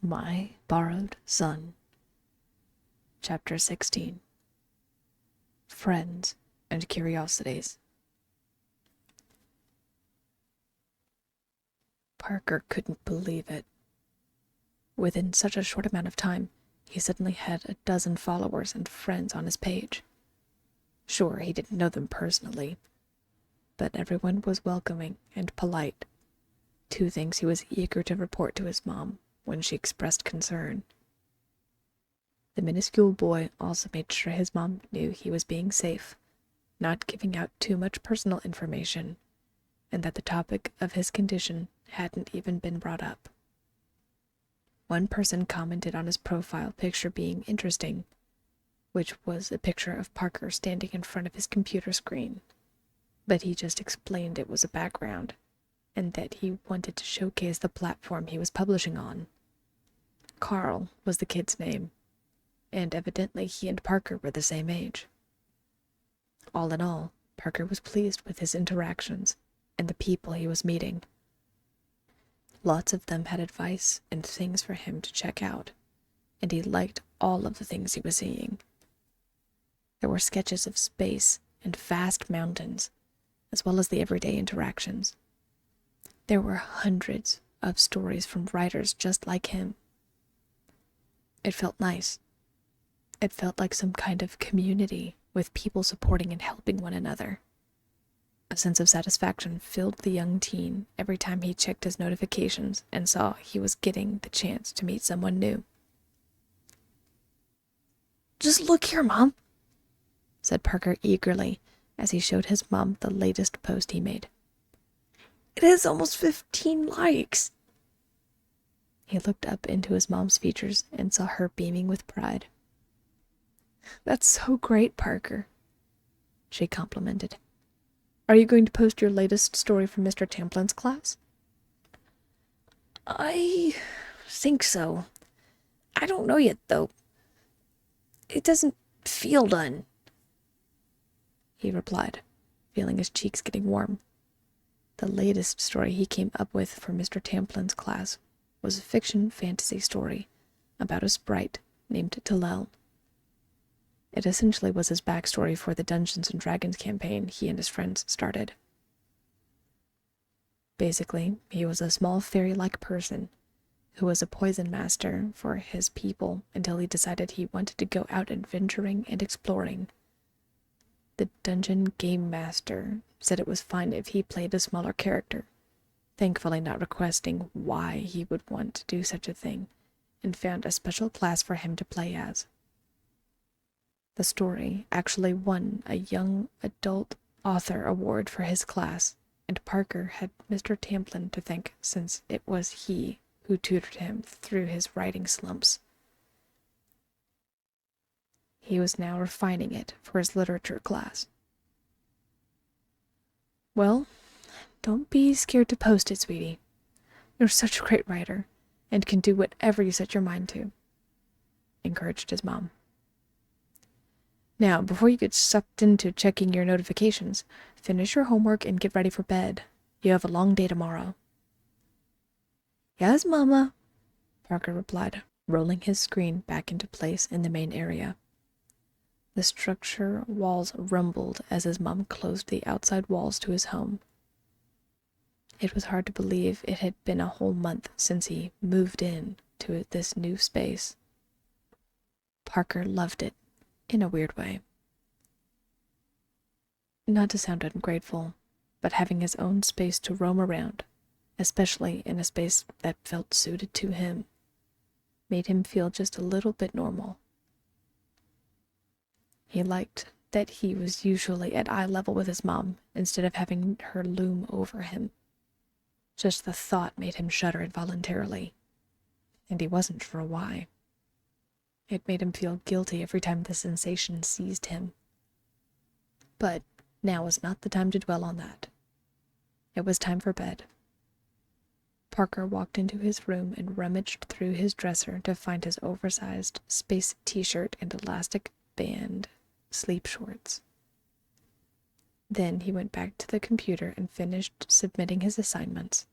My Borrowed Son. Chapter 16. Friends and Curiosities. Parker couldn't believe it. Within such a short amount of time, he suddenly had a dozen followers and friends on his page. Sure, he didn't know them personally, but everyone was welcoming and polite. Two things he was eager to report to his mom when she expressed concern. The minuscule boy also made sure his mom knew he was being safe, not giving out too much personal information, and that the topic of his condition hadn't even been brought up. One person commented on his profile picture being interesting, which was a picture of Parker standing in front of his computer screen, but he just explained it was a background, and that he wanted to showcase the platform he was publishing on. Carl was the kid's name, and evidently he and Parker were the same age. All in all, Parker was pleased with his interactions and the people he was meeting. Lots of them had advice and things for him to check out, and he liked all of the things he was seeing. There were sketches of space and vast mountains, as well as the everyday interactions. There were hundreds of stories from writers just like him. It felt nice. It felt like some kind of community with people supporting and helping one another. A sense of satisfaction filled the young teen every time he checked his notifications and saw he was getting the chance to meet someone new. "Just look here, Mom," said Parker eagerly as he showed his mom the latest post he made. "It has almost 15 likes. He looked up into his mom's features and saw her beaming with pride. "That's so great, Parker," she complimented. "Are you going to post your latest story from Mr. Tamplin's class?" "I think so. I don't know yet, though. It doesn't feel done," he replied, feeling his cheeks getting warm. The latest story he came up with for Mr. Tamplin's class was a fiction fantasy story about a sprite named Talel. It essentially was his backstory for the Dungeons & Dragons campaign he and his friends started. Basically, he was a small fairy-like person who was a poison master for his people until he decided he wanted to go out adventuring and exploring. The dungeon game master said it was fine if he played a smaller character, thankfully not requesting why he would want to do such a thing, and found a special class for him to play as. The story actually won a Young Adult Author Award for his class, and Parker had Mr. Tamplin to thank since it was he who tutored him through his writing slumps. He was now refining it for his literature class. "Well, don't be scared to post it, sweetie. You're such a great writer, and can do whatever you set your mind to," encouraged his mom. "Now, before you get sucked into checking your notifications, finish your homework and get ready for bed. You have a long day tomorrow." "Yes, Mama," Parker replied, rolling his screen back into place in the main area. The structure walls rumbled as his mom closed the outside walls to his home. It was hard to believe it had been a whole month since he moved in to this new space. Parker loved it, in a weird way. Not to sound ungrateful, but having his own space to roam around, especially in a space that felt suited to him, made him feel just a little bit normal. He liked that he was usually at eye level with his mom instead of having her loom over him. Just the thought made him shudder involuntarily, and he wasn't sure why. It made him feel guilty every time the sensation seized him. But now was not the time to dwell on that. It was time for bed. Parker walked into his room and rummaged through his dresser to find his oversized space t-shirt and elastic band sleep shorts. Then he went back to the computer and finished submitting his assignments.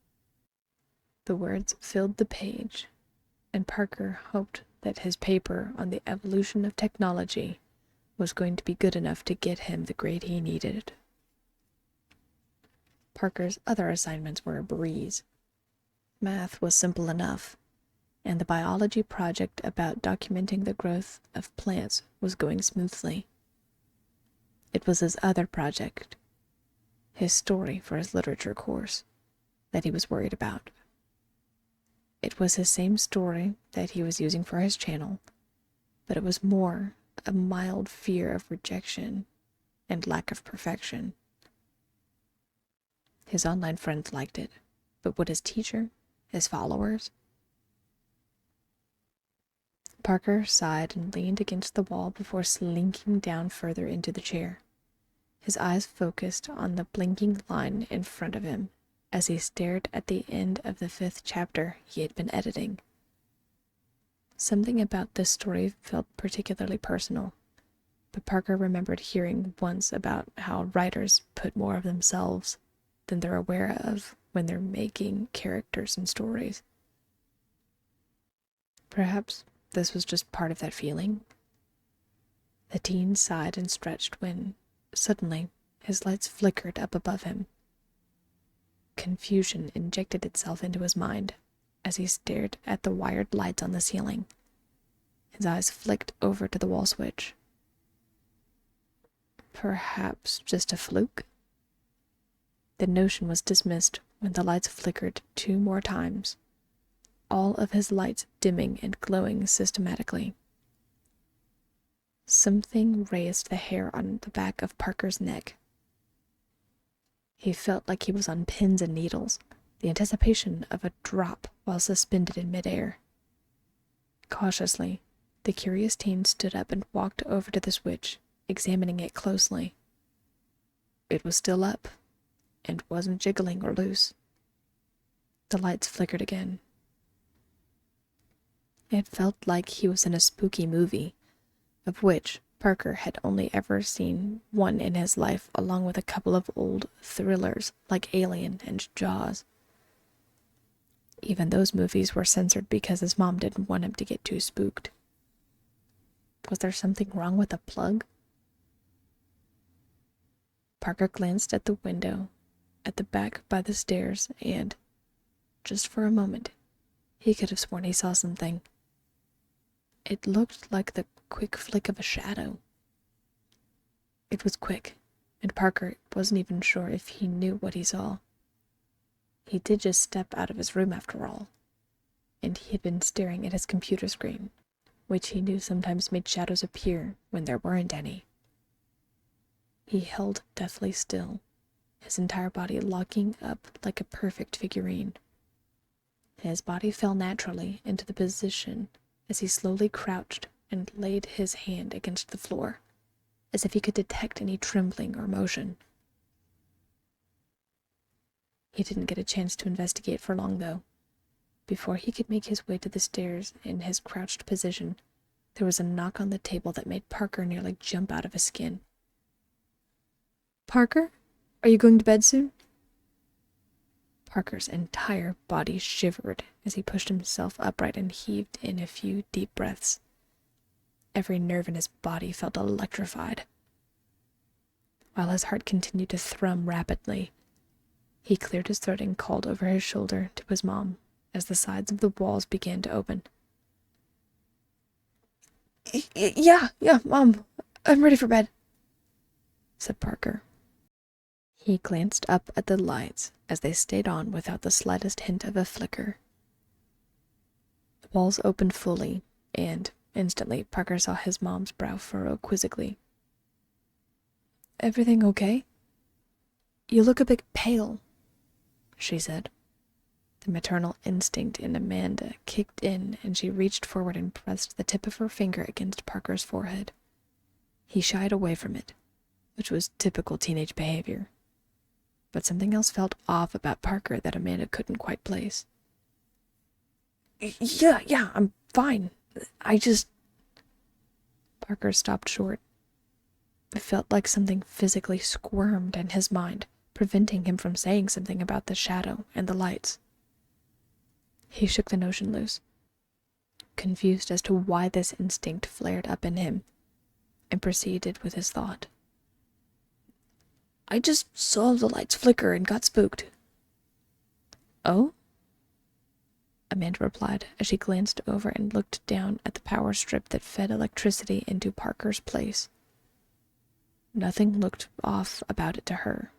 The words filled the page, and Parker hoped that his paper on the evolution of technology was going to be good enough to get him the grade he needed. Parker's other assignments were a breeze. Math was simple enough, and the biology project about documenting the growth of plants was going smoothly. It was his other project, his story for his literature course, that he was worried about. It was his same story that he was using for his channel, but it was more a mild fear of rejection and lack of perfection. His online friends liked it, but would his teacher, his followers? Parker sighed and leaned against the wall before slinking down further into the chair. His eyes focused on the blinking line in front of him as he stared at the end of the 5th chapter he had been editing. Something about this story felt particularly personal, but Parker remembered hearing once about how writers put more of themselves than they're aware of when they're making characters and stories. Perhaps this was just part of that feeling. The teen sighed and stretched when, suddenly, his lights flickered up above him. Confusion injected itself into his mind as he stared at the wired lights on the ceiling. His eyes flicked over to the wall switch. Perhaps just a fluke? The notion was dismissed when the lights flickered 2 more times, all of his lights dimming and glowing systematically. Something raised the hair on the back of Parker's neck. He felt like he was on pins and needles, the anticipation of a drop while suspended in midair. Cautiously, the curious teen stood up and walked over to the switch, examining it closely. It was still up, and wasn't jiggling or loose. The lights flickered again. It felt like he was in a spooky movie, of which Parker had only ever seen one in his life, along with a couple of old thrillers like Alien and Jaws. Even those movies were censored because his mom didn't want him to get too spooked. Was there something wrong with the plug? Parker glanced at the window at the back by the stairs and, just for a moment, he could have sworn he saw something. It looked like the quick flick of a shadow. It was quick, and Parker wasn't even sure if he knew what he saw. He did just step out of his room after all, and he had been staring at his computer screen, which he knew sometimes made shadows appear when there weren't any. He held deathly still, his entire body locking up like a perfect figurine. His body fell naturally into the position as he slowly crouched and laid his hand against the floor, as if he could detect any trembling or motion. He didn't get a chance to investigate for long, though. Before he could make his way to the stairs in his crouched position, there was a knock on the table that made Parker nearly jump out of his skin. "Parker, are you going to bed soon?" Parker's entire body shivered as he pushed himself upright and heaved in a few deep breaths. Every nerve in his body felt electrified. While his heart continued to thrum rapidly, he cleared his throat and called over his shoulder to his mom as the sides of the walls began to open. Yeah, Mom, I'm ready for bed," said Parker. He glanced up at the lights as they stayed on without the slightest hint of a flicker. The walls opened fully, and instantly Parker saw his mom's brow furrow quizzically. "Everything okay? You look a bit pale," she said. The maternal instinct in Amanda kicked in, and she reached forward and pressed the tip of her finger against Parker's forehead. He shied away from it, which was typical teenage behavior. But something else felt off about Parker that Amanda couldn't quite place. Yeah, I'm fine. Parker stopped short. It felt like something physically squirmed in his mind, preventing him from saying something about the shadow and the lights. He shook the notion loose. confused as to why this instinct flared up in him, and proceeded with his thought. I just saw the lights flicker and got spooked. Oh? Amanda replied as she glanced over and looked down at the power strip that fed electricity into Parker's place. Nothing looked off about it to her,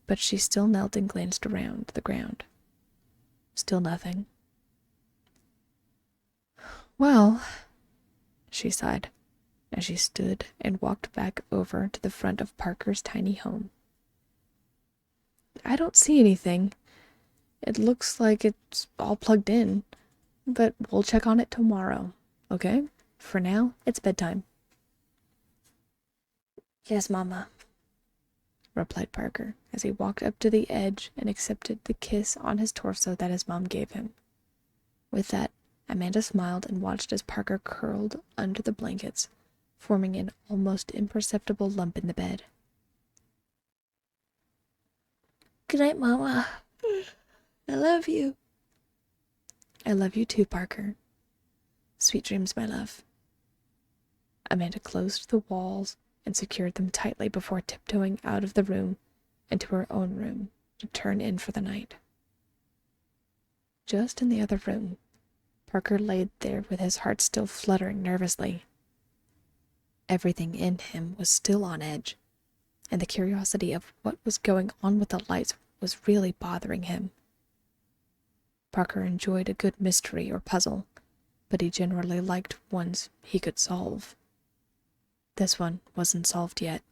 but she still knelt and glanced around the ground. Still nothing. Well, she sighed as she stood and walked back over to the front of Parker's tiny home. I don't see anything. It looks like it's all plugged in, but we'll check on it tomorrow, okay? For now, it's bedtime. Yes, Mama, replied Parker as he walked up to the edge and accepted the kiss on his torso that his mom gave him. With that, Amanda smiled and watched as Parker curled under the blankets, forming an almost imperceptible lump in the bed. Good night, Mama. I love you. I love you too, Parker. Sweet dreams, my love. Amanda closed the walls and secured them tightly before tiptoeing out of the room and to her own room to turn in for the night. Just in the other room, Parker lay there with his heart still fluttering nervously. Everything in him was still on edge, and the curiosity of what was going on with the lights was really bothering him. Parker enjoyed a good mystery or puzzle, but he generally liked ones he could solve. This one wasn't solved yet.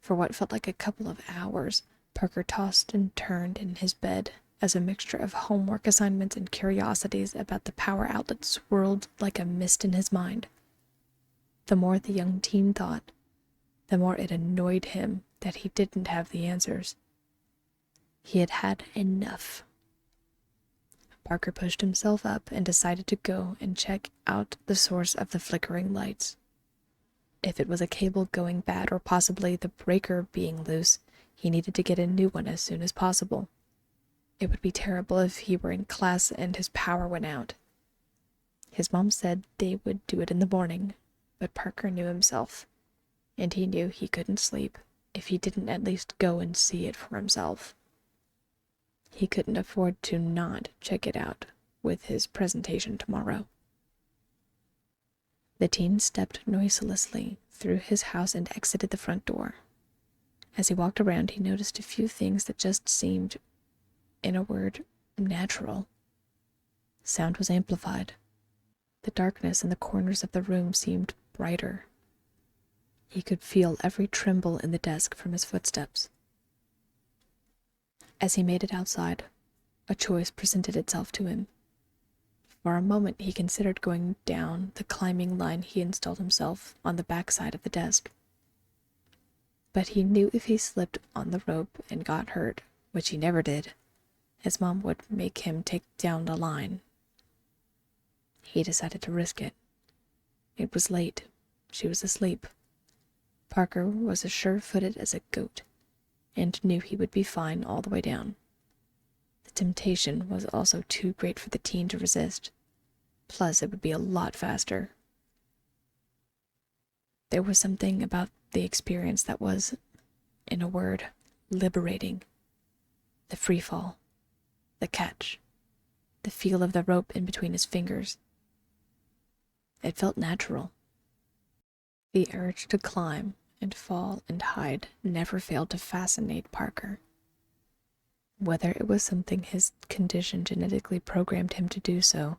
For what felt like a couple of hours, Parker tossed and turned in his bed as a mixture of homework assignments and curiosities about the power outlet swirled like a mist in his mind. The more the young teen thought, the more it annoyed him that he didn't have the answers. He had had enough. Parker pushed himself up and decided to go and check out the source of the flickering lights. If it was a cable going bad or possibly the breaker being loose, he needed to get a new one as soon as possible. It would be terrible if he were in class and his power went out. His mom said they would do it in the morning, but Parker knew himself, and he knew he couldn't sleep if he didn't at least go and see it for himself. He couldn't afford to not check it out with his presentation tomorrow. The teen stepped noiselessly through his house and exited the front door. As he walked around, he noticed a few things that just seemed, in a word, natural. Sound was amplified. The darkness in the corners of the room seemed brighter. He could feel every tremble in the desk from his footsteps. As he made it outside, a choice presented itself to him. For a moment he considered going down the climbing line he installed himself on the back side of the desk. But he knew if he slipped on the rope and got hurt, which he never did, his mom would make him take down the line. He decided to risk it. It was late. She was asleep. Parker was as sure-footed as a goat, and knew he would be fine all the way down. The temptation was also too great for the teen to resist. Plus, it would be a lot faster. There was something about the experience that was, in a word, liberating. The free fall, the catch, the feel of the rope in between his fingers. It felt natural. The urge to climb and fall and hide never failed to fascinate Parker. Whether it was something his condition genetically programmed him to do so,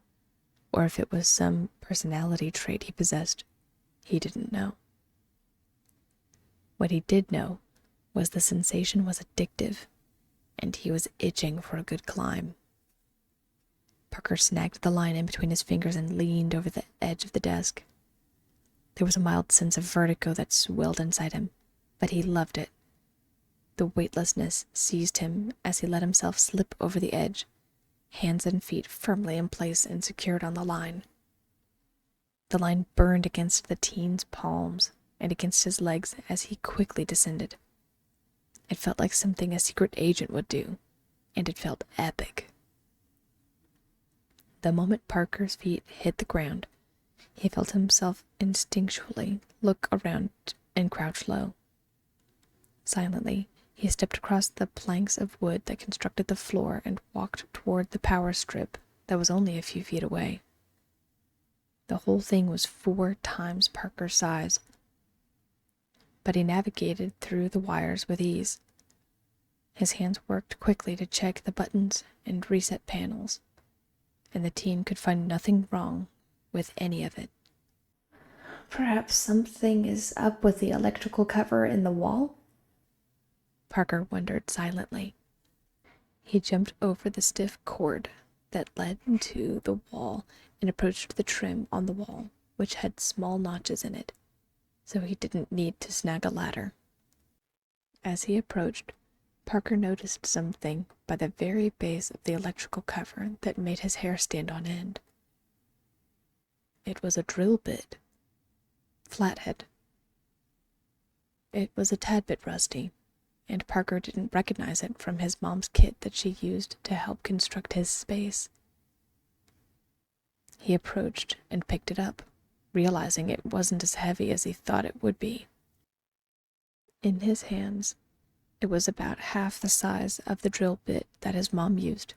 or if it was some personality trait he possessed, he didn't know. What he did know was the sensation was addictive, and he was itching for a good climb. Parker snagged the line in between his fingers and leaned over the edge of the desk. There was a mild sense of vertigo that swelled inside him, but he loved it. The weightlessness seized him as he let himself slip over the edge, hands and feet firmly in place and secured on the line. The line burned against the teen's palms and against his legs as he quickly descended. It felt like something a secret agent would do, and it felt epic. The moment Parker's feet hit the ground, he felt himself instinctually look around and crouch low. Silently, he stepped across the planks of wood that constructed the floor and walked toward the power strip that was only a few feet away. The whole thing was 4 times Parker's size, but he navigated through the wires with ease. His hands worked quickly to check the buttons and reset panels, and the team could find nothing wrong with any of it. Perhaps something is up with the electrical cover in the wall? Parker wondered silently. He jumped over the stiff cord that led to the wall and approached the trim on the wall, which had small notches in it, so he didn't need to snag a ladder. As he approached, Parker noticed something by the very base of the electrical cover that made his hair stand on end. It was a drill bit. Flathead. It was a tad bit rusty, and Parker didn't recognize it from his mom's kit that she used to help construct his space. He approached and picked it up, realizing it wasn't as heavy as he thought it would be. In his hands, it was about half the size of the drill bit that his mom used,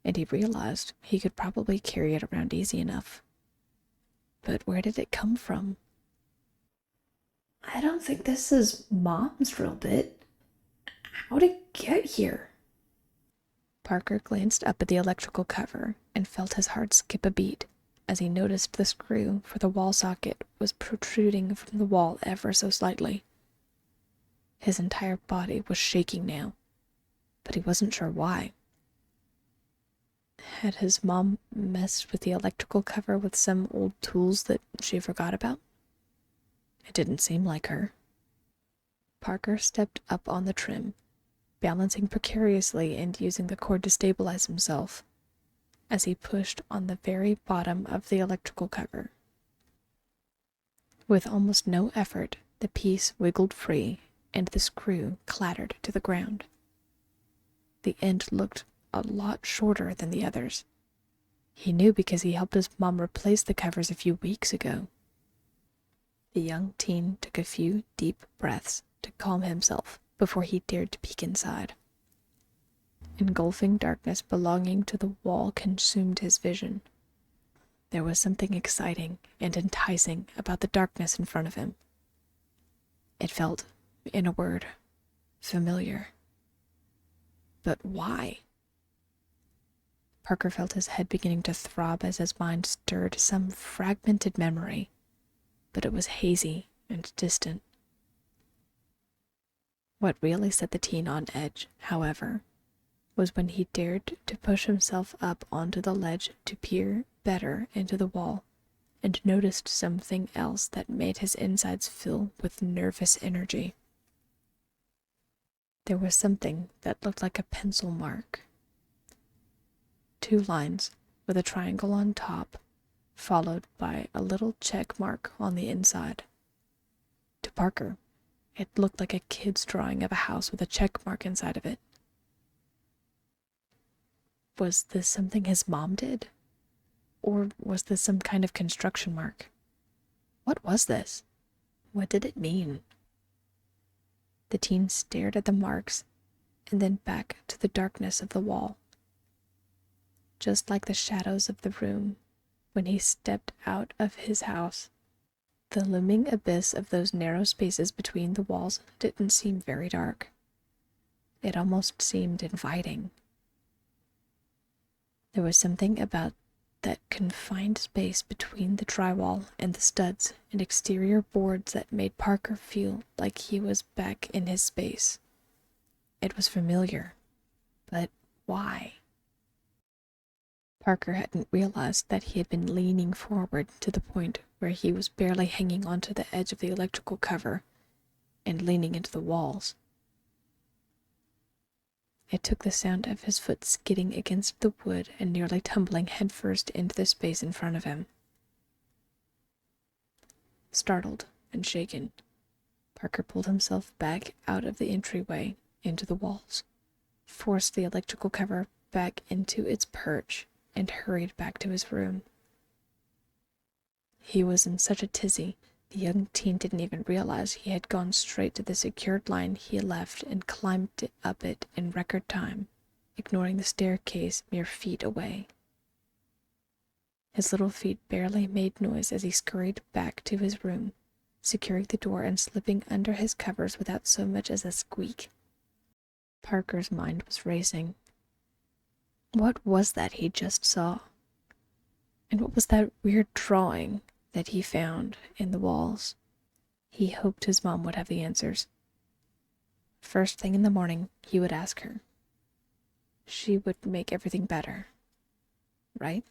and he realized he could probably carry it around easy enough. But where did it come from? I don't think this is Mom's drill bit. How'd it get here? Parker glanced up at the electrical cover and felt his heart skip a beat as he noticed the screw for the wall socket was protruding from the wall ever so slightly. His entire body was shaking now, but he wasn't sure why. Had his mom messed with the electrical cover with some old tools that she forgot about? It didn't seem like her. Parker stepped up on the trim, balancing precariously and using the cord to stabilize himself, as he pushed on the very bottom of the electrical cover. With almost no effort, the piece wiggled free, and the screw clattered to the ground. The end looked a lot shorter than the others. He knew because he helped his mom replace the covers a few weeks ago. The young teen took a few deep breaths to calm himself before he dared to peek inside. Engulfing darkness belonging to the wall consumed his vision. There was something exciting and enticing about the darkness in front of him. It felt, in a word, familiar. But why? Parker felt his head beginning to throb as his mind stirred some fragmented memory, but it was hazy and distant. What really set the teen on edge, however, was when he dared to push himself up onto the ledge to peer better into the wall, and noticed something else that made his insides fill with nervous energy. There was something that looked like a pencil mark. 2 lines with a triangle on top, followed by a little check mark on the inside. To Parker, it looked like a kid's drawing of a house with a check mark inside of it. Was this something his mom did? Or was this some kind of construction mark? What was this? What did it mean? The teen stared at the marks and then back to the darkness of the wall. Just like the shadows of the room when he stepped out of his house, the looming abyss of those narrow spaces between the walls didn't seem very dark. It almost seemed inviting. There was something about that confined space between the drywall and the studs and exterior boards that made Parker feel like he was back in his space. It was familiar, but why? Parker hadn't realized that he had been leaning forward to the point where he was barely hanging onto the edge of the electrical cover and leaning into the walls. It took the sound of his foot skidding against the wood and nearly tumbling headfirst into the space in front of him. Startled and shaken, Parker pulled himself back out of the entryway into the walls, forced the electrical cover back into its perch, and hurried back to his room. He was in such a tizzy, the young teen didn't even realize he had gone straight to the secured line he had left and climbed up it in record time, ignoring the staircase mere feet away. His little feet barely made noise as he scurried back to his room, securing the door and slipping under his covers without so much as a squeak. Parker's mind was racing. What was that he just saw? And what was that weird drawing that he found in the walls? He hoped his mom would have the answers. First thing in the morning, he would ask her. She would make everything better, right?